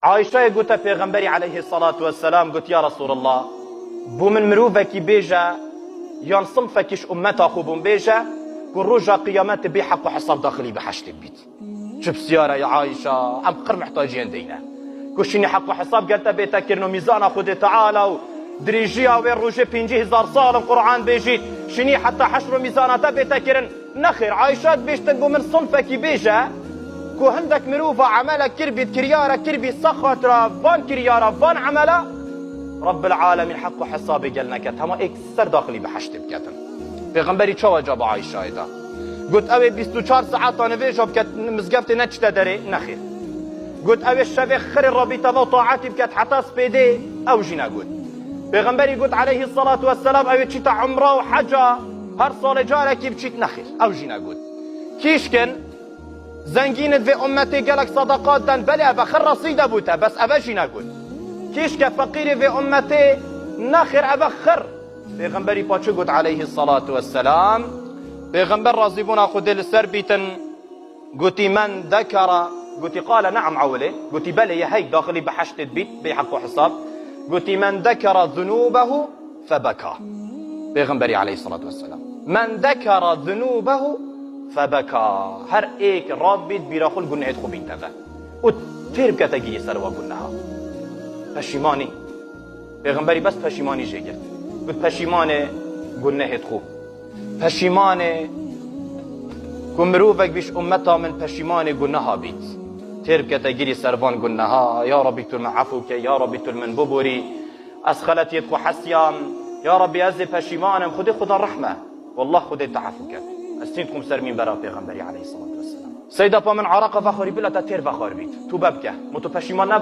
عائشة قلت پیغمبری عليه الصلاة والسلام قلت يا رسول الله بو من مروفك بيجا يان صنفكش أمتا خوبون بيجا كن رجا قيامات بيحق وحساب داخلي بحشت البيت شو بسيارة يا عائشة عم قر محتاجين دينا كوشيني حق وحساب قلت بيتكرنو ميزانا خود تعالى دريجيا وين روجي 50,000 سال القرآن بيجيت شني حتى حشر ميزاناتا بيتكرن نخير عائشة بيشتن بو من صنفك بيجا كو هندك مروفة عملك كربي كريارة كربي سخطرة فان كريارة فان عملة رب العالمين حق حسابي قالنا كت هما اكثر داخلي بحشت بكتن پیغمبری چه وجب عایشه ایدا قلت اوه 24 ساعت نویجا بکت مزگفت نچته داره نخیر قلت اوه شبه خر رابطه و طاعتی بکت حتی سپیده او جینا قلت پیغمبری قلت عليه الصلاة والسلام اوه چیتا عمره و حجه هر سال جارکی بچیت نخیر او جینا قلت کیش کن زنگینت في امتي قالك صدقات دن بلي ابا خر رصيدة بوتا بس ابا جينا قول كيش كفقيري في امتي نخر ابا خر پیغمبری پاچه قلت عليه الصلاة والسلام پیغمبر رازيبونا خود السر بيتن قلت من ذكر قلت قال نعم عولي قلت بلي يا هيك داخلي بحشت البيت بحق وحساب قلت من ذكر ذنوبه فبكى پیغمبری عليه الصلاة والسلام من ذكر ذنوبه فبكى هر ایک راب بید بیراخل گناهت خوب این تفه او تیر بکتا گیری سر و گناها پشیمانی پیغمبری بس پشیمانی جگرد بود پشیمان گناهت خوب پشیمان که مروفک بیش امتا من پشیمان گناها بید تیر بکتا گیری سر وان گناها یا ربی تل من عفو که یا ربی تل من ببوری از خلطیت خو حسیام یا ربی از پشیمانم خدا رحمه والله خدا تعفو که استنتكم سرمين برا پیغمبری عليه الصلاة والسلام سيدا من عراق فخوري بلا تتير فخور بيت تو ببكه متو پشیمان